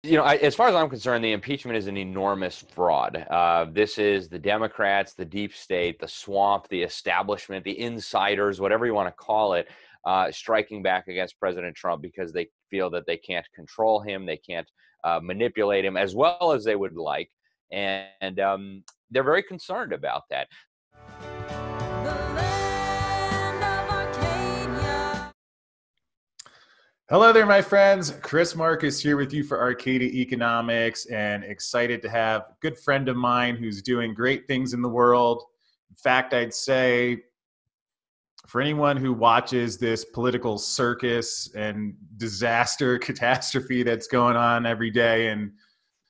As far as I'm concerned, the impeachment is an enormous fraud. This is the Democrats, the deep state, the swamp, the establishment, the insiders, whatever you want to call it, striking back against President Trump because they feel that they can't control him, they can't manipulate him as well as they would like, and they're very concerned about that. Hello there, my friends. Chris Marcus here with you for Arcadia Economics, and excited to have a good friend of mine who's doing great things in the world. In fact, I'd say for anyone who watches this political circus and disaster, catastrophe that's going on every day and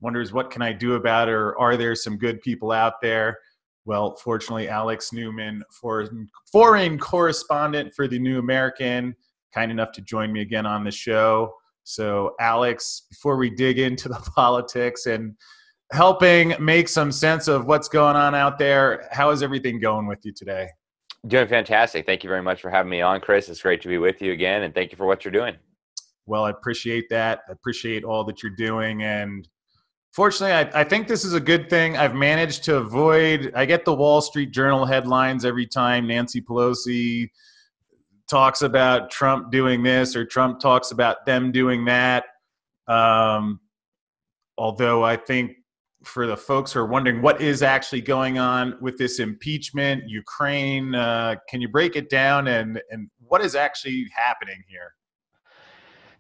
wonders what can I do about it, or are there some good people out there? Well, fortunately, Alex Newman, foreign correspondent for the New American, kind enough to join me again on the show. So Alex, before we dig into the politics and helping make some sense of what's going on out there, how is everything going with you today? Doing fantastic. Thank you very much for having me on, Chris. It's great to be with you again, and thank you for what you're doing. Well, I appreciate that. I appreciate all that you're doing. And fortunately, I think this is a good thing. I've managed to avoid, I get the Wall Street Journal headlines every time Nancy Pelosi talks about Trump doing this or Trump talks about them doing that. Although I think for the folks who are wondering what is actually going on with this impeachment, Ukraine, can you break it down and what is actually happening here?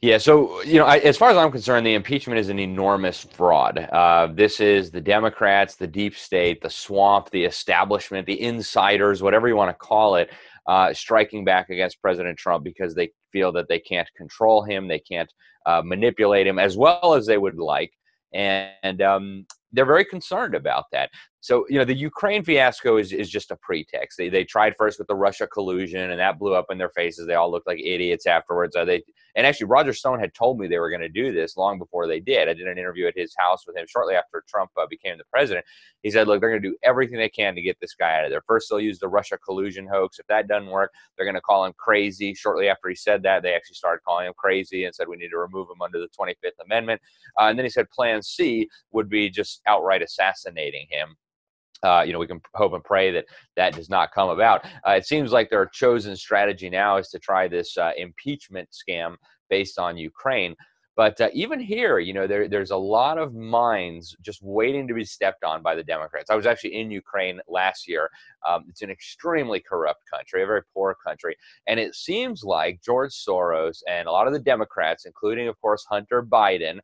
Yeah, so, as far as I'm concerned, the impeachment is an enormous fraud. This is the Democrats, the deep state, the swamp, the establishment, the insiders, whatever you want to call it, striking back against President Trump because they feel that they can't control him, they can't manipulate him as well as they would like, and they're very concerned about that. So, the Ukraine fiasco is just a pretext. They tried first with the Russia collusion, and that blew up in their faces. They all looked like idiots afterwards. And actually, Roger Stone had told me they were going to do this long before they did. I did an interview at his house with him shortly after Trump became the president. He said, look, they're going to do everything they can to get this guy out of there. First, they'll use the Russia collusion hoax. If that doesn't work, they're going to call him crazy. Shortly after he said that, they actually started calling him crazy and said we need to remove him under the 25th Amendment. And then he said Plan C would be just outright assassinating him. We can hope and pray that that does not come about. It seems like their chosen strategy now is to try this impeachment scam based on Ukraine. But even here, there's a lot of mines just waiting to be stepped on by the Democrats. I was actually in Ukraine last year. It's an extremely corrupt country, a very poor country. And it seems like George Soros and a lot of the Democrats, including, of course, Hunter Biden,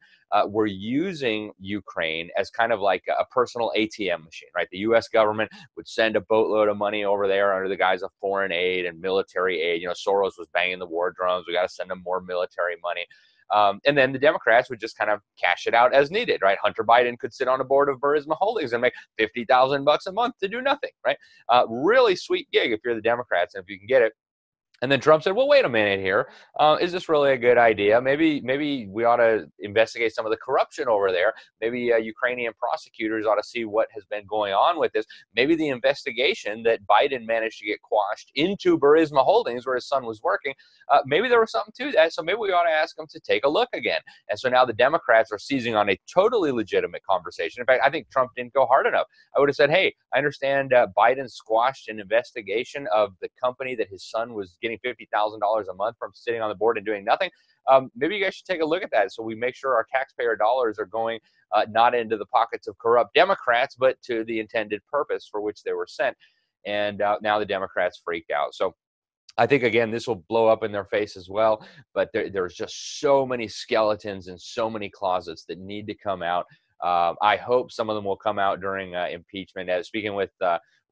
were using Ukraine as kind of like a personal ATM machine, right? The U.S. government would send a boatload of money over there under the guise of foreign aid and military aid. Soros was banging the war drums. We got to send them more military money. And then the Democrats would just kind of cash it out as needed, right? Hunter Biden could sit on a board of Burisma Holdings and make $50,000 a month to do nothing, right? Really sweet gig if you're the Democrats and if you can get it. And then Trump said, well, wait a minute here. Is this really a good idea? Maybe we ought to investigate some of the corruption over there. Maybe Ukrainian prosecutors ought to see what has been going on with this. Maybe the investigation that Biden managed to get quashed into Burisma Holdings, where his son was working, maybe there was something to that. So maybe we ought to ask him to take a look again. And so now the Democrats are seizing on a totally legitimate conversation. In fact, I think Trump didn't go hard enough. I would have said, hey, I understand Biden squashed an investigation of the company that his son was getting $50,000 a month from sitting on the board and doing nothing. Maybe you guys should take a look at that so we make sure our taxpayer dollars are going not into the pockets of corrupt Democrats, but to the intended purpose for which they were sent. And now the Democrats freaked out. So I think, again, this will blow up in their face as well. But there's just so many skeletons and so many closets that need to come out. I hope some of them will come out during impeachment. Speaking with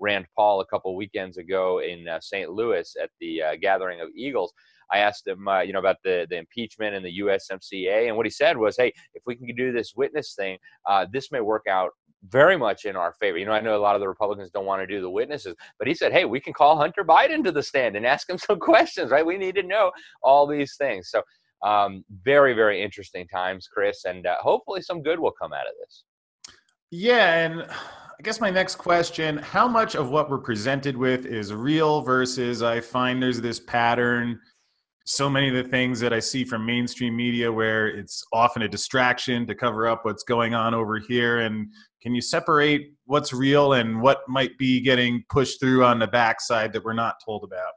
Rand Paul a couple weekends ago in St. Louis at the gathering of Eagles, I asked him, about the impeachment and the USMCA, and what he said was, "Hey, if we can do this witness thing, this may work out very much in our favor." I know a lot of the Republicans don't want to do the witnesses, but he said, "Hey, we can call Hunter Biden to the stand and ask him some questions, right? We need to know all these things." So, very, very interesting times, Chris, and hopefully some good will come out of this. Yeah, and I guess my next question, how much of what we're presented with is real versus I find there's this pattern so many of the things that I see from mainstream media where it's often a distraction to cover up what's going on over here. And can you separate what's real and what might be getting pushed through on the backside that we're not told about?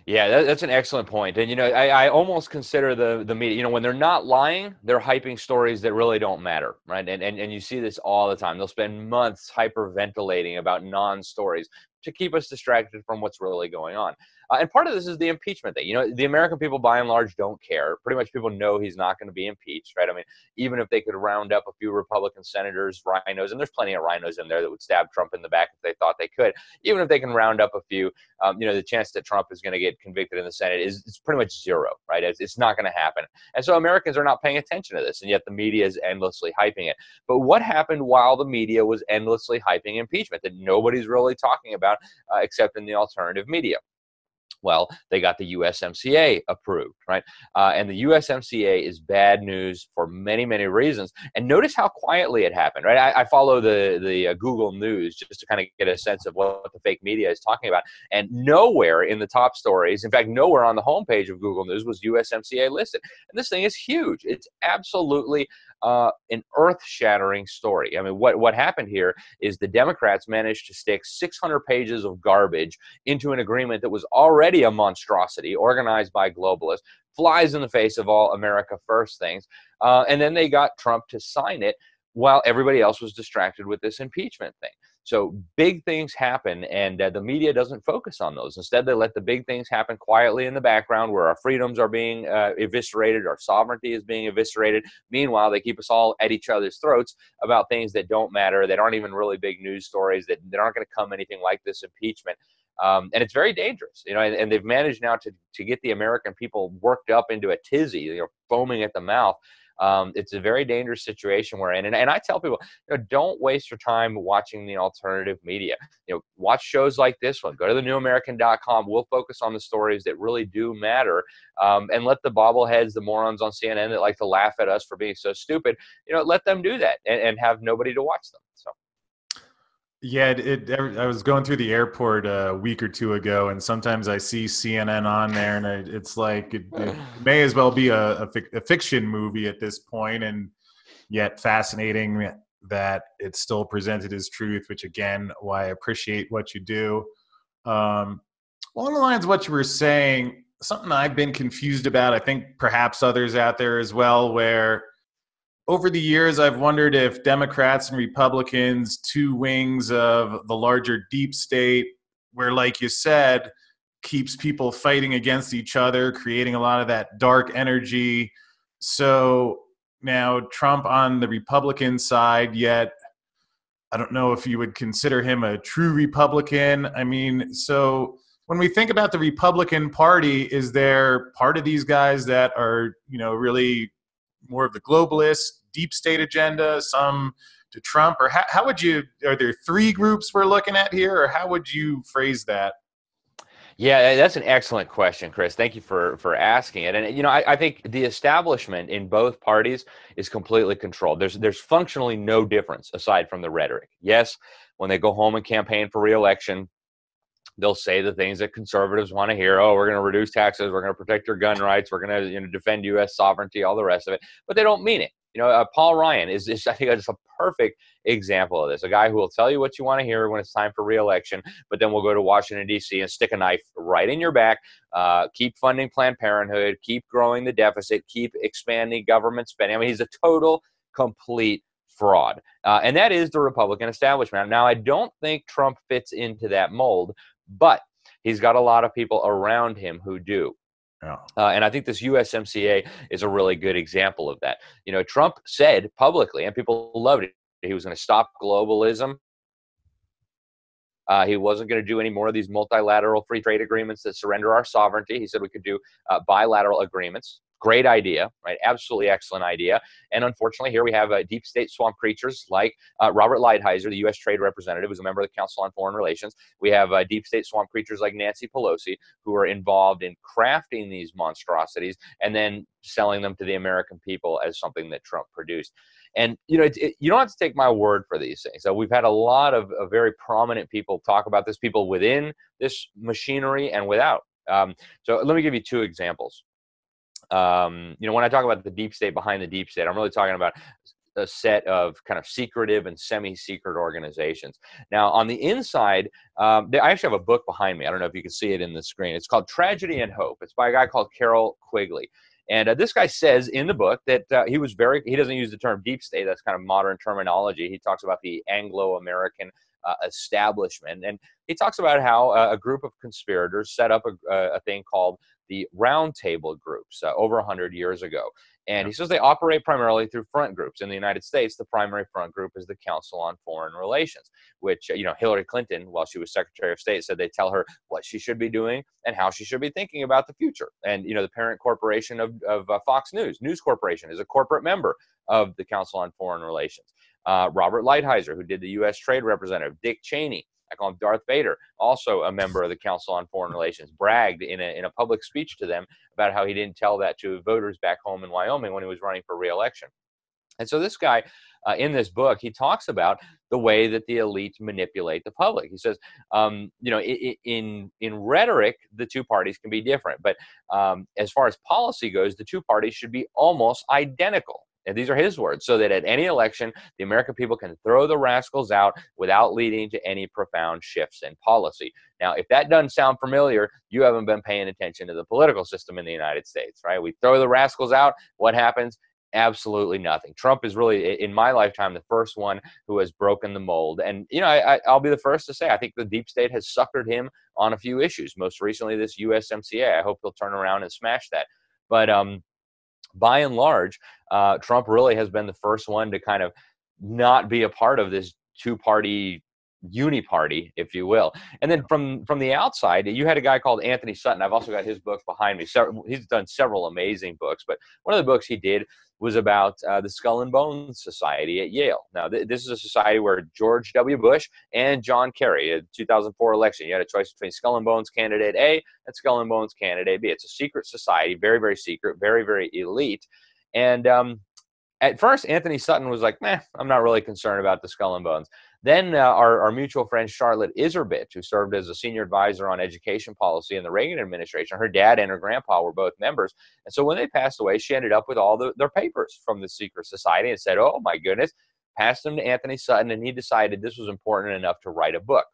Yeah, that's an excellent point. And, I almost consider the media, when they're not lying, they're hyping stories that really don't matter, right? And you see this all the time. They'll spend months hyperventilating about non-stories to keep us distracted from what's really going on. And part of this is the impeachment thing. The American people, by and large, don't care. Pretty much people know he's not going to be impeached, right? I mean, even if they could round up a few Republican senators, rhinos, and there's plenty of rhinos in there that would stab Trump in the back if they thought they could, even if they can round up a few, the chance that Trump is going to get convicted in the Senate is pretty much zero, right? It's not going to happen. And so Americans are not paying attention to this, and yet the media is endlessly hyping it. But what happened while the media was endlessly hyping impeachment that nobody's really talking about except in the alternative media? Well, they got the USMCA approved, right? And the USMCA is bad news for many, many reasons. And notice how quietly it happened, right? I follow the Google News just to kind of get a sense of what the fake media is talking about. And nowhere in the top stories, in fact, nowhere on the homepage of Google News was USMCA listed. And this thing is huge. It's absolutely an earth-shattering story. I mean, what happened here is the Democrats managed to stick 600 pages of garbage into an agreement that was already a monstrosity, organized by globalists, flies in the face of all America First things, and then they got Trump to sign it while everybody else was distracted with this impeachment thing. So big things happen, and the media doesn't focus on those. Instead, they let the big things happen quietly in the background where our freedoms are being eviscerated, our sovereignty is being eviscerated. Meanwhile, they keep us all at each other's throats about things that don't matter, that aren't even really big news stories, that aren't going to come anything like this impeachment. And it's very dangerous, and they've managed now to get the American people worked up into a tizzy, foaming at the mouth. It's a very dangerous situation we're in. And I tell people, don't waste your time watching the alternative media. Watch shows like this one. Go to thenewamerican.com. We'll focus on the stories that really do matter, and let the bobbleheads, the morons on CNN that like to laugh at us for being so stupid, let them do that and have nobody to watch them. So. Yeah, I was going through the airport a week or two ago, and sometimes I see CNN on there, and it's like it may as well be a fiction movie at this point, and yet fascinating that it's still presented as truth, which again, why I appreciate what you do. Along the lines of what you were saying, something I've been confused about, I think perhaps others out there as well, where over the years, I've wondered if Democrats and Republicans, two wings of the larger deep state, where, like you said, keeps people fighting against each other, creating a lot of that dark energy. So now Trump on the Republican side, yet I don't know if you would consider him a true Republican. I mean, so when we think about the Republican Party, is there part of these guys that are, really more of the globalist deep state agenda, some to Trump, or how would you, are there three groups we're looking at here, or how would you phrase that? Yeah, that's an excellent question, Chris. Thank you for asking it. And I think the establishment in both parties is completely controlled. There's functionally no difference aside from the rhetoric. Yes, when they go home and campaign for re-election, they'll say the things that conservatives want to hear. Oh, we're going to reduce taxes. We're going to protect your gun rights. We're going to defend U.S. sovereignty, all the rest of it. But they don't mean it. Paul Ryan is I think, just a perfect example of this. A guy who will tell you what you want to hear when it's time for re-election, but then we'll go to Washington, D.C. and stick a knife right in your back, keep funding Planned Parenthood, keep growing the deficit, keep expanding government spending. I mean, he's a total, complete fraud. And that is the Republican establishment. Now, I don't think Trump fits into that mold, but he's got a lot of people around him who do. Yeah. And I think this USMCA is a really good example of that. Trump said publicly, and people loved it, he was going to stop globalism. He wasn't going to do any more of these multilateral free trade agreements that surrender our sovereignty. He said we could do bilateral agreements. Great idea, right? Absolutely excellent idea. And unfortunately, here we have deep state swamp creatures like Robert Lighthizer, the U.S. Trade Representative, who's a member of the Council on Foreign Relations. We have deep state swamp creatures like Nancy Pelosi, who are involved in crafting these monstrosities and then selling them to the American people as something that Trump produced. And, you don't have to take my word for these things. So we've had a lot of very prominent people talk about this, people within this machinery and without. So let me give you two examples. When I talk about the deep state behind the deep state, I'm really talking about a set of kind of secretive and semi-secret organizations. Now, on the inside, I actually have a book behind me. I don't know if you can see it in the screen. It's called Tragedy and Hope. It's by a guy called Carroll Quigley. And this guy says in the book that he doesn't use the term deep state. That's kind of modern terminology. He talks about the Anglo-American establishment. And he talks about how a group of conspirators set up a thing called the Round Table groups over 100 years ago. And he says they operate primarily through front groups. In the United States, the primary front group is the Council on Foreign Relations, which, Hillary Clinton, while she was Secretary of State, said they tell her what she should be doing and how she should be thinking about the future. And, the parent corporation of Fox News Corporation, is a corporate member of the Council on Foreign Relations. Robert Lighthizer, who did the U.S. Trade Representative, Dick Cheney, I call him Darth Vader, also a member of the Council on Foreign Relations, bragged in a public speech to them about how he didn't tell that to voters back home in Wyoming when he was running for re-election. And so this guy, in this book, he talks about the way that the elites manipulate the public. He says, in rhetoric, the two parties can be different, but as far as policy goes, the two parties should be almost identical. And these are his words, so that at any election, the American people can throw the rascals out without leading to any profound shifts in policy. Now, if that doesn't sound familiar, you haven't been paying attention to the political system in the United States, right? We throw the rascals out. What happens? Absolutely nothing. Trump is really, in my lifetime, the first one who has broken the mold. And, I'll be the first to say, I think the deep state has suckered him on a few issues, most recently this USMCA. I hope he'll turn around and smash that. But, by and large, Trump really has been the first one to kind of not be a part of this two-party uni-party, if you will. And then from the outside, you had a guy called Anthony Sutton. I've also got his book behind me. He's done several amazing books, but one of the books he did was about the Skull and Bones Society at Yale. Now, this is a society where George W. Bush and John Kerry, in the 2004 election, you had a choice between Skull and Bones candidate A and Skull and Bones candidate B. It's a secret society, very, very secret, very, very elite. And at first, Anthony Sutton was like, I'm not really concerned about the Skull and Bones. Then our mutual friend Charlotte Iserbyt, who served as a senior advisor on education policy in the Reagan administration, her dad and her grandpa were both members. And so when they passed away, she ended up with all their papers from the secret society and said, oh, my goodness, passed them to Anthony Sutton, and he decided this was important enough to write a book.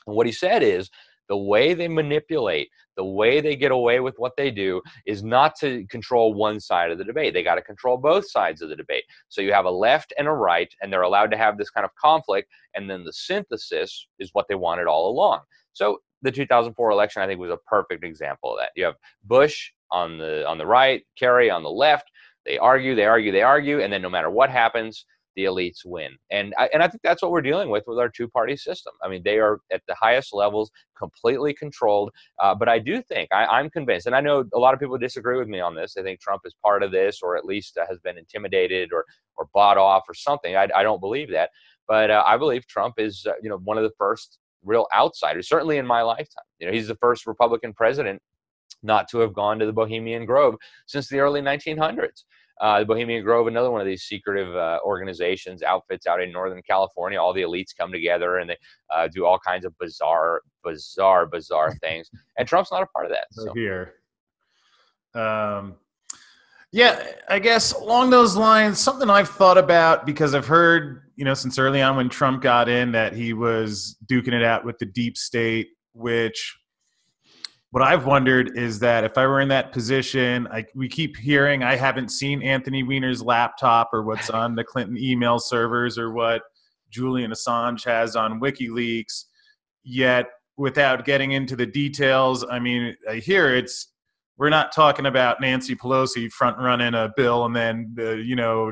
And what he said is, the way they manipulate, the way they get away with what they do is not to control one side of the debate. They got to control both sides of the debate. So you have a left and a right, and they're allowed to have this kind of conflict, and then the synthesis is what they wanted all along. So the 2004 election, I think, was a perfect example of that. You have Bush on the right, Kerry on the left. They argue, and then no matter what happens, the elites win. And I think that's what we're dealing with our two-party system. I mean, they are at the highest levels, completely controlled. But I do think, I'm convinced, and I know a lot of people disagree with me on this. I think Trump is part of this, or at least has been intimidated or bought off or something. I don't believe that. But I believe Trump is, one of the first real outsiders, certainly in my lifetime. He's the first Republican president not to have gone to the Bohemian Grove since the early 1900s. The Bohemian Grove, another one of these secretive organizations, outfits out in Northern California. All the elites come together and they do all kinds of bizarre things. And Trump's not a part of that. So. Here. Yeah, I guess along those lines, something I've thought about, because I've heard, since early on when Trump got in, that he was duking it out with the deep state, which... What I've wondered is that if I were in that position, we keep hearing, I haven't seen Anthony Weiner's laptop or what's on the Clinton email servers or what Julian Assange has on WikiLeaks, yet without getting into the details, I mean, I hear we're not talking about Nancy Pelosi front running a bill and then,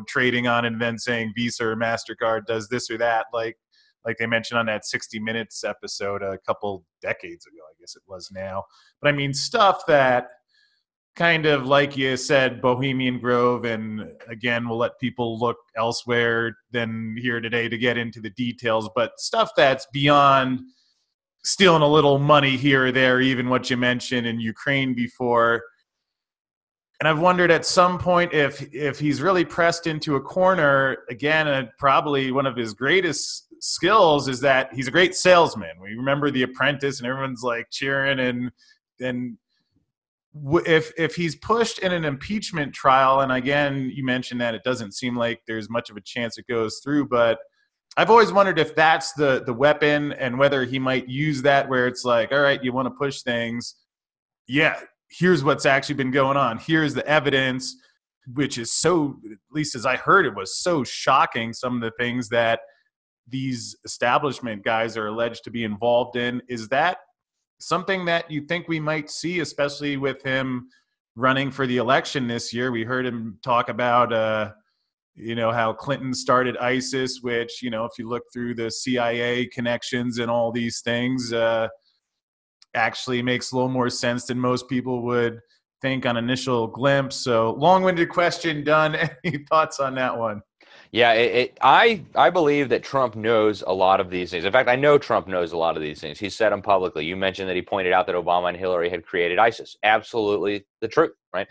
trading on it and then saying Visa or MasterCard does this or that, like they mentioned on that 60 Minutes episode a couple decades ago, I guess it was now. But I mean, stuff that kind of, like you said, Bohemian Grove, and again, we'll let people look elsewhere than here today to get into the details, but stuff that's beyond stealing a little money here or there, even what you mentioned in Ukraine before. And I've wondered at some point if he's really pressed into a corner, again, probably one of his greatest skills is that he's a great salesman. We remember The Apprentice and everyone's like cheering and if he's pushed in an impeachment trial, and again, you mentioned that it doesn't seem like there's much of a chance it goes through, but I've always wondered if that's the weapon and whether he might use that where it's like, all right, you want to push things. Yeah, here's what's actually been going on. Here's the evidence, which is so, at least as I heard, it was so shocking. Some of the things that these establishment guys are alleged to be involved in. Is that something that you think we might see, especially with him running for the election this year? We heard him talk about, how Clinton started ISIS, which, if you look through the CIA connections and all these things, actually makes a little more sense than most people would think on initial glimpse. So long-winded question done. Any thoughts on that one? Yeah, I believe that Trump knows a lot of these things. In fact, I know Trump knows a lot of these things. He said them publicly. You mentioned that he pointed out that Obama and Hillary had created ISIS. Absolutely the truth, right?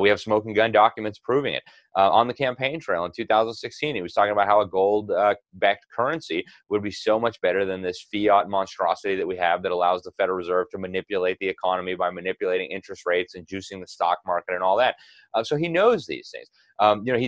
We have smoking gun documents proving it. On the campaign trail in 2016, he was talking about how a gold-backed currency would be so much better than this fiat monstrosity that we have that allows the Federal Reserve to manipulate the economy by manipulating interest rates and juicing the stock market and all that. So he knows these things.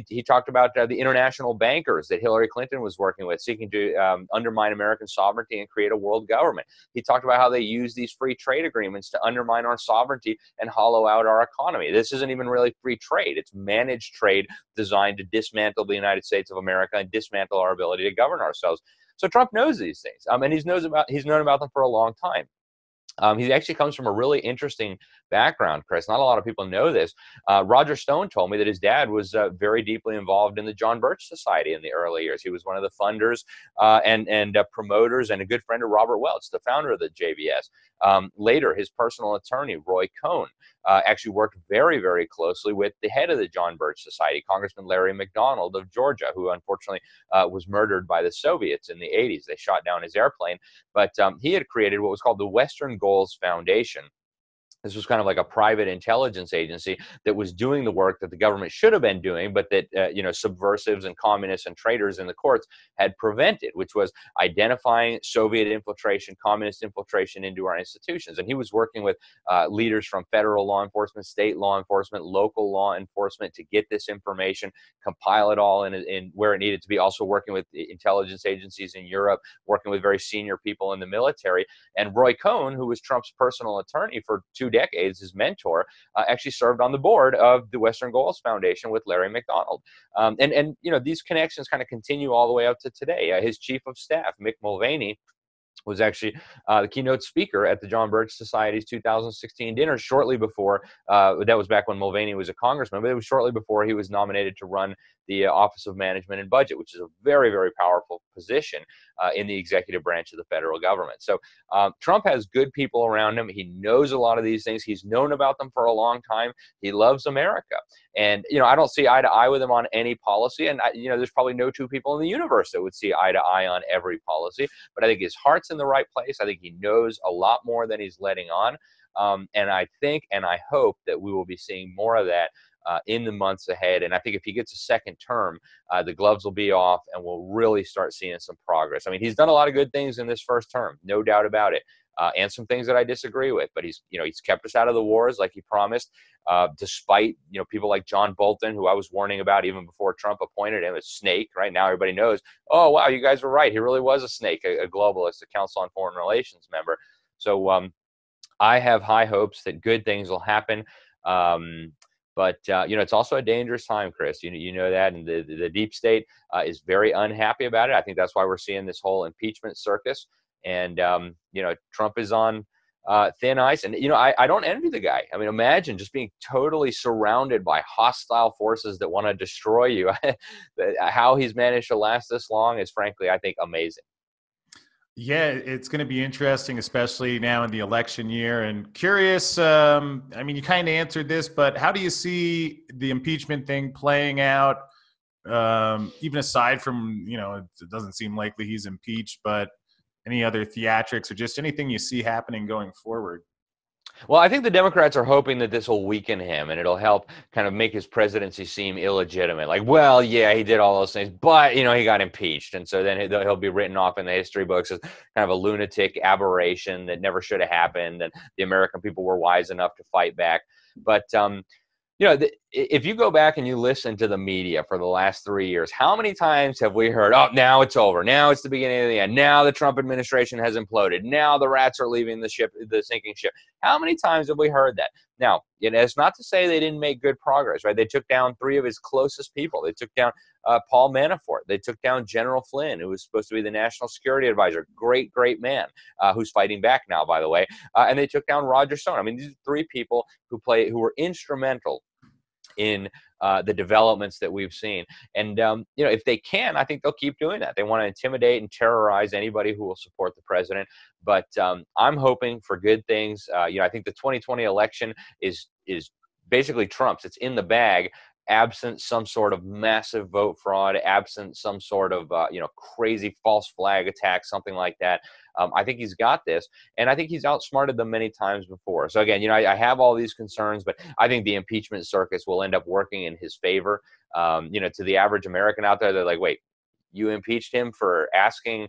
He talked about the international bankers that Hillary Clinton was working with, seeking to undermine American sovereignty and create a world government. He talked about how they use these free trade agreements to undermine our sovereignty and hollow out our economy. This isn't even really free trade. It's managed trade designed to dismantle the United States of America and dismantle our ability to govern ourselves. So Trump knows these things, and he's known about them for a long time. He actually comes from a really interesting background, Chris. Not a lot of people know this. Roger Stone told me that his dad was very deeply involved in the John Birch Society in the early years. He was one of the funders and promoters and a good friend of Robert Welch, the founder of the JBS. Later, his personal attorney, Roy Cohn, actually worked very, very closely with the head of the John Birch Society, Congressman Larry McDonald of Georgia, who unfortunately was murdered by the Soviets in the 80s. They shot down his airplane. But he had created what was called the Western Goals Foundation. This was kind of like a private intelligence agency that was doing the work that the government should have been doing, but that subversives and communists and traitors in the courts had prevented, which was identifying Soviet infiltration, communist infiltration into our institutions. And he was working with leaders from federal law enforcement, state law enforcement, local law enforcement to get this information, compile it all in where it needed to be. Also working with intelligence agencies in Europe, working with very senior people in the military. And Roy Cohn, who was Trump's personal attorney for 2 decades, his mentor, actually served on the board of the Western Goals Foundation with Larry McDonald. And these connections kind of continue all the way up to today. His chief of staff, Mick Mulvaney, was actually the keynote speaker at the John Birch Society's 2016 dinner shortly before, that was back when Mulvaney was a congressman, but it was shortly before he was nominated to run the Office of Management and Budget, which is a very, very powerful position in the executive branch of the federal government. So Trump has good people around him. He knows a lot of these things. He's known about them for a long time. He loves America. And, I don't see eye to eye with him on any policy. And, there's probably no two people in the universe that would see eye to eye on every policy. But I think his heart's in the right place. I think he knows a lot more than he's letting on. And I think and I hope that we will be seeing more of that in the months ahead. And I think if he gets a second term, the gloves will be off and we'll really start seeing some progress. I mean, he's done a lot of good things in this first term, no doubt about it. And some things that I disagree with, but he's kept us out of the wars like he promised, despite, people like John Bolton, who I was warning about even before Trump appointed him, a snake. Right now, everybody knows, oh, wow, you guys were right. He really was a snake, a globalist, a Council on Foreign Relations member. So I have high hopes that good things will happen. But it's also a dangerous time, Chris. You know that, and the deep state is very unhappy about it. I think that's why we're seeing this whole impeachment circus. And Trump is on thin ice. And I don't envy the guy. I mean, imagine just being totally surrounded by hostile forces that want to destroy you. How he's managed to last this long is, frankly, I think, amazing. Yeah, it's going to be interesting, especially now in the election year. And curious, you kind of answered this, but how do you see the impeachment thing playing out? Even aside from, it doesn't seem likely he's impeached, but any other theatrics or just anything you see happening going forward? Well, I think the Democrats are hoping that this will weaken him and it'll help kind of make his presidency seem illegitimate. Like, well, yeah, he did all those things, but, he got impeached. And so then he'll be written off in the history books as kind of a lunatic aberration that never should have happened. And the American people were wise enough to fight back. But if you go back and you listen to the media for the last 3 years, how many times have we heard, oh, now it's over. Now it's the beginning of the end. Now the Trump administration has imploded. Now the rats are leaving the ship, the sinking ship. How many times have we heard that? Now, it's not to say they didn't make good progress, right? They took down 3 of his closest people. They took down Paul Manafort. They took down General Flynn, who was supposed to be the national security advisor. Great, great man, who's fighting back now, by the way. And they took down Roger Stone. I mean, these are 3 people who were instrumental in the developments that we've seen. And, if they can, I think they'll keep doing that. They want to intimidate and terrorize anybody who will support the president. But I'm hoping for good things. I think the 2020 election is basically Trump's. It's in the bag, absent some sort of massive vote fraud, absent some sort of, crazy false flag attack, something like that. I think he's got this, and I think he's outsmarted them many times before. So again, I have all these concerns, but I think the impeachment circus will end up working in his favor. To the average American out there, they're like, wait, you impeached him for asking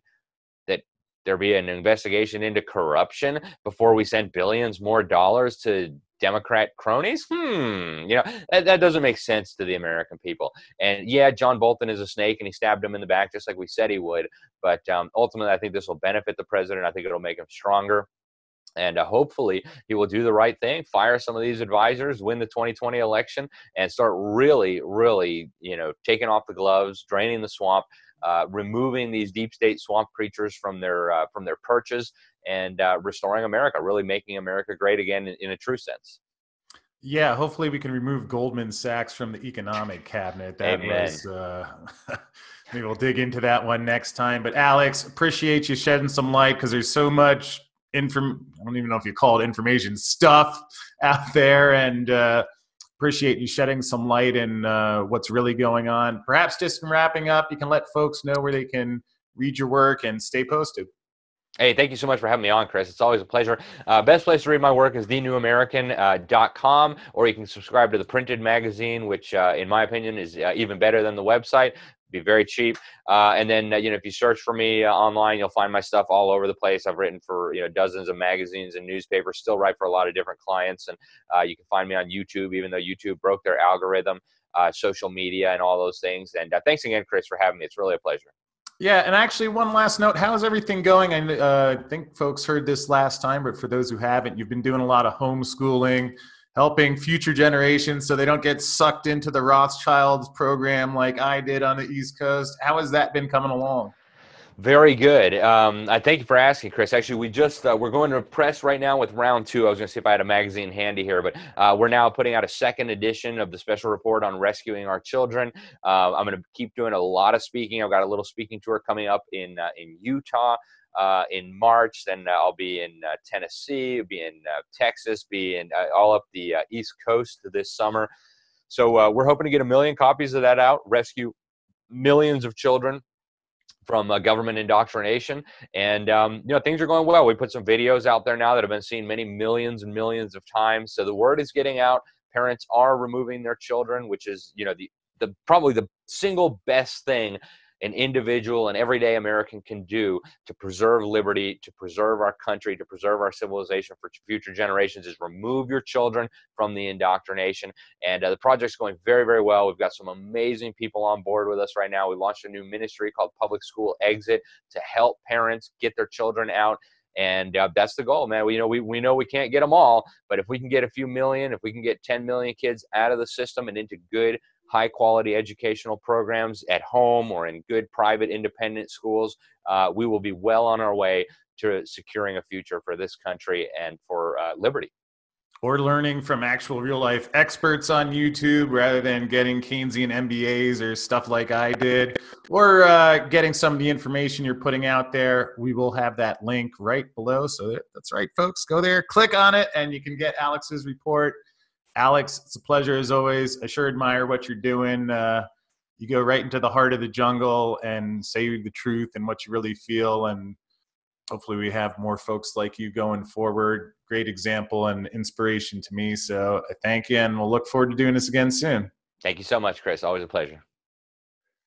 that there be an investigation into corruption before we sent billions more dollars to Democrat cronies? That doesn't make sense to the American people. And yeah, John Bolton is a snake and he stabbed him in the back just like we said he would. But ultimately, I think this will benefit the president. I think it'll make him stronger. And hopefully he will do the right thing, fire some of these advisors, win the 2020 election, and start really, really, taking off the gloves, draining the swamp, removing these deep state swamp creatures from their perches, and restoring America, really making America great again in a true sense. Yeah, hopefully we can remove Goldman Sachs from the economic cabinet. That Amen. was maybe we'll dig into that one next time. But Alex, appreciate you shedding some light, because there's so much I don't even know if you call it information stuff out there, and appreciate you shedding some light in what's really going on. Perhaps just in wrapping up, you can let folks know where they can read your work and stay posted. Hey, thank you so much for having me on, Chris. It's always a pleasure. Best place to read my work is thenewamerican.com, or you can subscribe to the printed magazine, which, in my opinion, is even better than the website. Be very cheap. And then, if you search for me online, you'll find my stuff all over the place. I've written for, dozens of magazines and newspapers, still write for a lot of different clients. And you can find me on YouTube, even though YouTube broke their algorithm, social media and all those things. And thanks again, Chris, for having me. It's really a pleasure. Yeah, and actually one last note, how is everything going? I think folks heard this last time, but for those who haven't, you've been doing a lot of homeschooling, helping future generations so they don't get sucked into the Rothschilds program like I did on the East Coast. How has that been coming along? Very good. I thank you for asking, Chris. Actually, we're going to press right now with round 2. I was going to see if I had a magazine handy here, but we're now putting out a second edition of the special report on rescuing our children. I'm going to keep doing a lot of speaking. I've got a little speaking tour coming up in Utah in March. Then I'll be in Tennessee, be in Texas, be in all up the East Coast this summer. So we're hoping to get 1 million copies of that out, rescue millions of children from government indoctrination. And, things are going well. We put some videos out there now that have been seen many millions and millions of times. So the word is getting out. Parents are removing their children, which is, probably the single best thing an individual and everyday American can do to preserve liberty, to preserve our country, to preserve our civilization for future generations, is remove your children from the indoctrination. And the project's going very, very well. We've got some amazing people on board with us right now. We launched a new ministry called Public School Exit to help parents get their children out. And that's the goal, man. We know we can't get them all, but if we can get a few million, if we can get 10 million kids out of the system and into good, high-quality educational programs at home or in good private independent schools, we will be well on our way to securing a future for this country and for liberty. Or learning from actual real-life experts on YouTube rather than getting Keynesian MBAs or stuff like I did, or getting some of the information you're putting out there. We will have that link right below. So that's right, folks. Go there, click on it, and you can get Alex's report. Alex, it's a pleasure as always. I sure admire what you're doing. You go right into the heart of the jungle and say the truth and what you really feel. And hopefully we have more folks like you going forward. Great example and inspiration to me. So I thank you, and we'll look forward to doing this again soon. Thank you so much, Chris. Always a pleasure.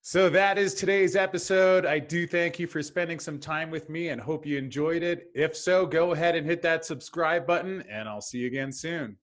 So that is today's episode. I do thank you for spending some time with me and hope you enjoyed it. If so, go ahead and hit that subscribe button, and I'll see you again soon.